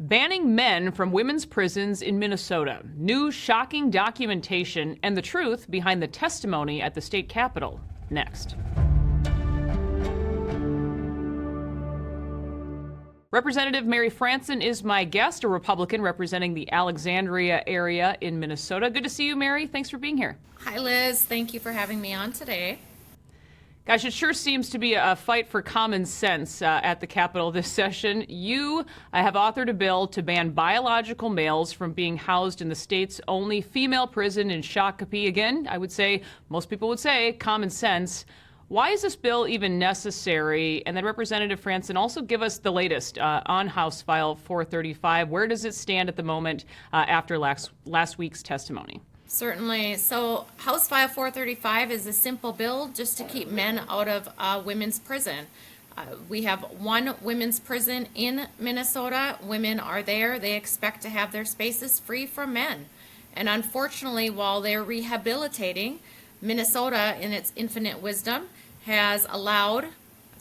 Banning men from women's prisons in Minnesota. New shocking documentation and the truth behind the testimony at the state capitol. Next. Representative Mary Franson is my guest, a Republican representing the Alexandria area in Minnesota. Good to see you, Mary. Thanks for being here. Hi, Liz. Thank you for having me on today. Gosh, it sure seems to be a fight for common sense at the Capitol this session. You have authored a bill to ban biological males from being housed in the state's only female prison in Shakopee. Again, I would say, most people would say, common sense. Why is this bill even necessary? And then Representative Franson, also give us the latest on House File 435. Where does it stand at the moment after last week's testimony? Certainly. So House File 435 is a simple bill just to keep men out of women's prison. We have one women's prison in Minnesota. Women are there. They expect to have their spaces free from men. And unfortunately, while they're rehabilitating, Minnesota, in its infinite wisdom, has allowed,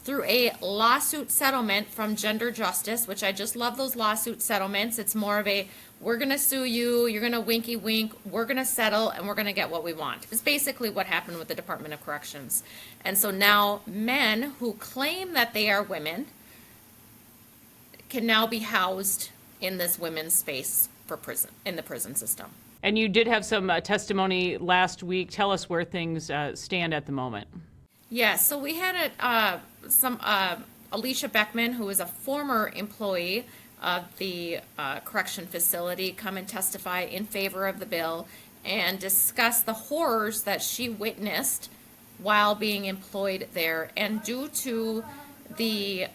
through a lawsuit settlement from Gender Justice, which I just love those lawsuit settlements. It's more of a, we're going to sue you, you're going to winky wink, we're going to settle, and we're going to get what we want. It's basically what happened with the Department of Corrections. And so now men who claim that they are women can now be housed in this women's space for prison, in the prison system. And you did have some testimony last week. Tell us where things stand at the moment. Yeah, so we had Alicia Beckman, who is a former employee of the correction facility, come and testify in favor of the bill and discuss the horrors that she witnessed while being employed there. And due to the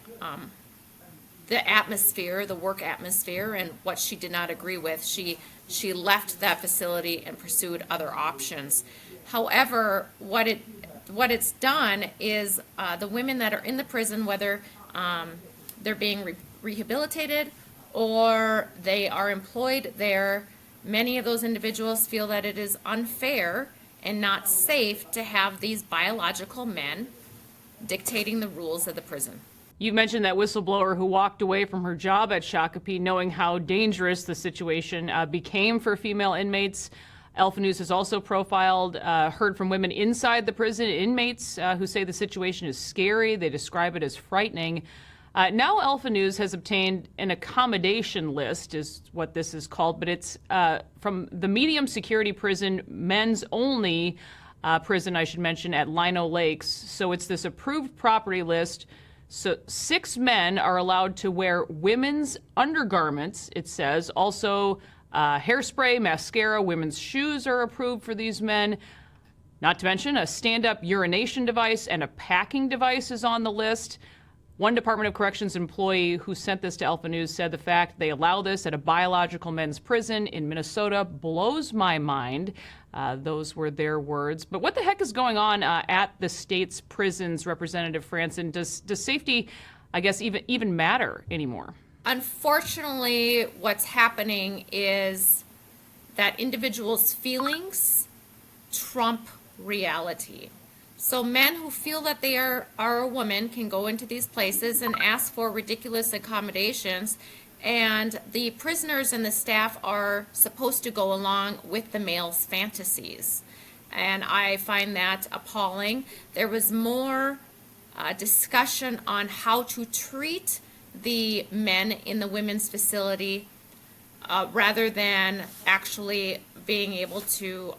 atmosphere, the work atmosphere, and what she did not agree with, she left that facility and pursued other options. However, what it's done is the women that are in the prison, whether they're being rehabilitated or they are employed there, many of those individuals feel that it is unfair and not safe to have these biological men dictating the rules of the prison. You mentioned that whistleblower who walked away from her job at Shakopee knowing how dangerous the situation became for female inmates. Alpha News has also profiled, heard from women inside the prison, inmates who say the situation is scary. They describe it as frightening. Now Alpha News has obtained an accommodation list, is what this is called, but it's from the medium security prison, men's only prison, I should mention, at Lino Lakes. So it's this approved property list. So 6 men are allowed to wear women's undergarments, it says. Also, hairspray, mascara, women's shoes are approved for these men. Not to mention a stand-up urination device and a packing device is on the list. One Department of Corrections employee who sent this to Alpha News said the fact they allow this at a biological men's prison in Minnesota blows my mind. Those were their words. But what the heck is going on at the state's prisons, Representative Franson? Does safety, I guess, even matter anymore? Unfortunately, what's happening is that individuals' feelings trump reality. So men who feel that they are a woman can go into these places and ask for ridiculous accommodations, and the prisoners and the staff are supposed to go along with the male's fantasies. And I find that appalling. There was more discussion on how to treat the men in the women's facility rather than actually being able to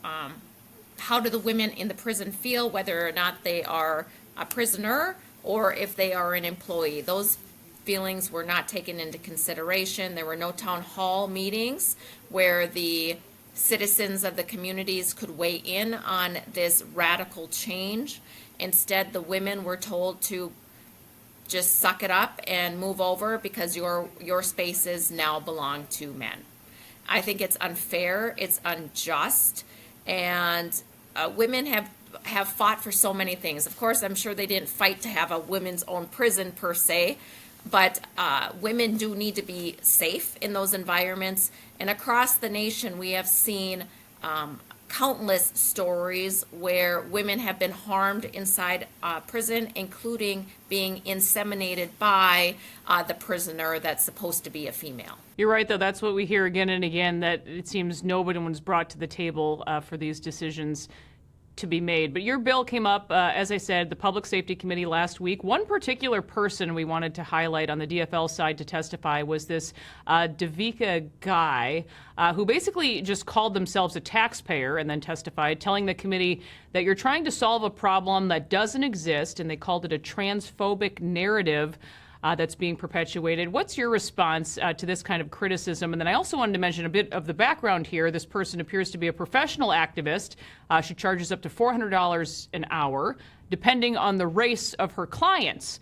how do the women in the prison feel, whether or not they are a prisoner or if they are an employee. Those feelings were not taken into consideration. There were no town hall meetings where the citizens of the communities could weigh in on this radical change. Instead, the women were told to just suck it up and move over because your spaces now belong to men. I think it's unfair, it's unjust, and women have fought for so many things. Of course, I'm sure they didn't fight to have a women's own prison per se, but women do need to be safe in those environments. And across the nation, we have seen countless stories where women have been harmed inside prison, including being inseminated by the prisoner that's supposed to be a female. You're right, though. That's what we hear again and again, that it seems nobody was brought to the table for these decisions to be made. But your bill came up, as I said, the Public Safety Committee last week. One particular person we wanted to highlight on the DFL side to testify was this Davika guy who basically just called themselves a taxpayer and then testified, telling the committee that you're trying to solve a problem that doesn't exist, and they called it a transphobic narrative that's being perpetuated. What's your response to this kind of criticism? And then I also wanted to mention a bit of the background here. This person appears to be a professional activist. She charges up to $400 an hour, depending on the race of her clients.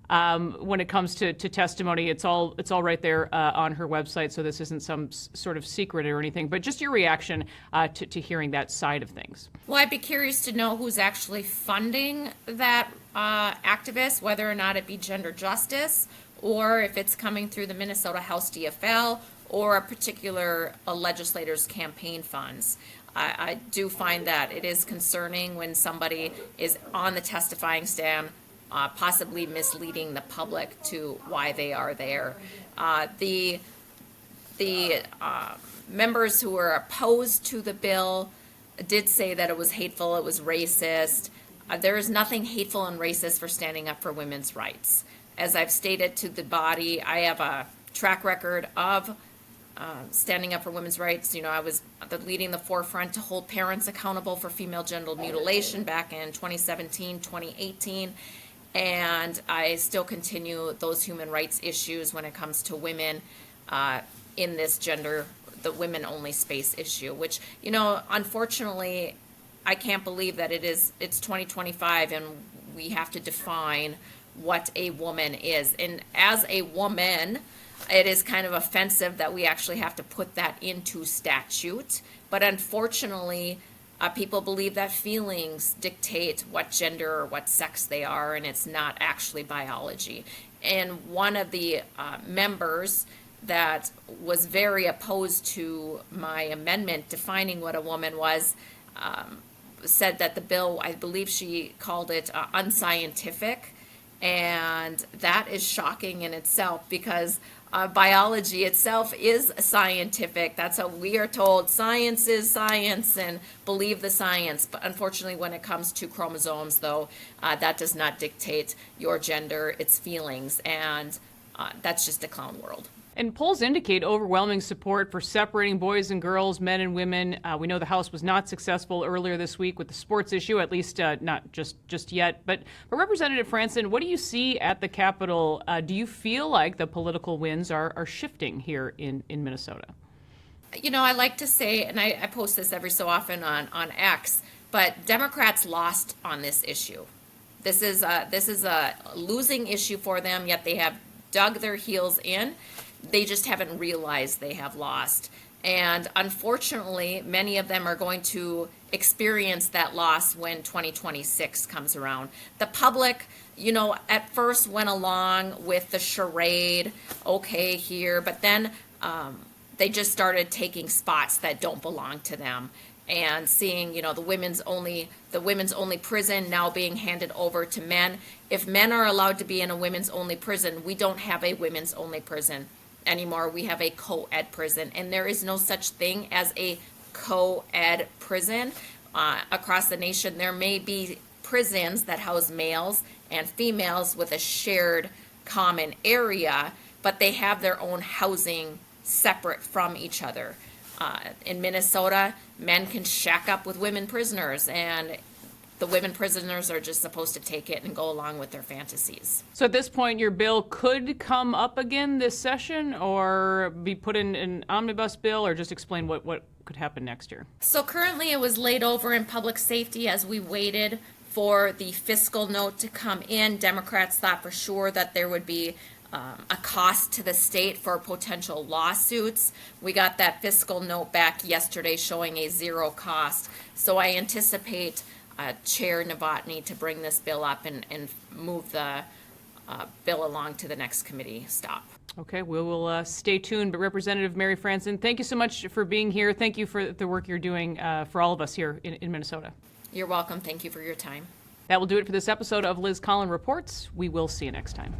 When it comes to testimony, it's all right there on her website, so this isn't some sort of secret or anything. But just your reaction to hearing that side of things. Well, I'd be curious to know who's actually funding that activist, whether or not it be gender justice, or if it's coming through the Minnesota House DFL or a particular legislator's campaign funds. I do find that it is concerning when somebody is on the testifying stand, possibly misleading the public to why they are there. The members who were opposed to the bill did say that it was hateful, it was racist. There is nothing hateful and racist for standing up for women's rights. As I've stated to the body, I have a track record of standing up for women's rights. You know, I was leading the forefront to hold parents accountable for female genital mutilation back in 2017, 2018. And I still continue those human rights issues when it comes to women in this the women-only space issue, which, you know, unfortunately, I can't believe that it's 2025 and we have to define what a woman is. And as a woman, it is kind of offensive that we actually have to put that into statute. But unfortunately, people believe that feelings dictate what gender or what sex they are, and it's not actually biology. And one of the members that was very opposed to my amendment defining what a woman was said that the bill, I believe she called it unscientific, and that is shocking in itself because biology itself is scientific. That's how we are told. Science is science, and believe the science. But unfortunately, when it comes to chromosomes, though, that does not dictate your gender, it's feelings, and that's just a clown world. And polls indicate overwhelming support for separating boys and girls, men and women. We know the House was not successful earlier this week with the sports issue, at least not just yet. But Representative Franson, what do you see at the Capitol? Do you feel like the political winds are shifting here in Minnesota? You know, I like to say, and I post this every so often on X, but Democrats lost on this issue. This is a losing issue for them, yet they have dug their heels in. They just haven't realized they have lost. And unfortunately, many of them are going to experience that loss when 2026 comes around. The public, you know, at first went along with the charade, okay, here, but then they just started taking spots that don't belong to them. And seeing, you know, the women's only prison now being handed over to men. If men are allowed to be in a women's only prison, we don't have a women's only prison anymore. We have a co-ed prison, and there is no such thing as a co-ed prison. Across the nation, there may be prisons that house males and females with a shared common area, but they have their own housing separate from each other. In Minnesota, men can shack up with women prisoners, and the women prisoners are just supposed to take it and go along with their fantasies. So at this point, your bill could come up again this session or be put in an omnibus bill, or just explain what could happen next year? So currently it was laid over in public safety as we waited for the fiscal note to come in. Democrats thought for sure that there would be a cost to the state for potential lawsuits. We got that fiscal note back yesterday showing a zero cost. So I anticipate Chair Novotny to bring this bill up and move the bill along to the next committee stop. Okay, we will stay tuned. But Representative Mary Franson, thank you so much for being here. Thank you for the work you're doing for all of us here in Minnesota. You're welcome. Thank you for your time. That will do it for this episode of Liz Collin Reports. We will see you next time.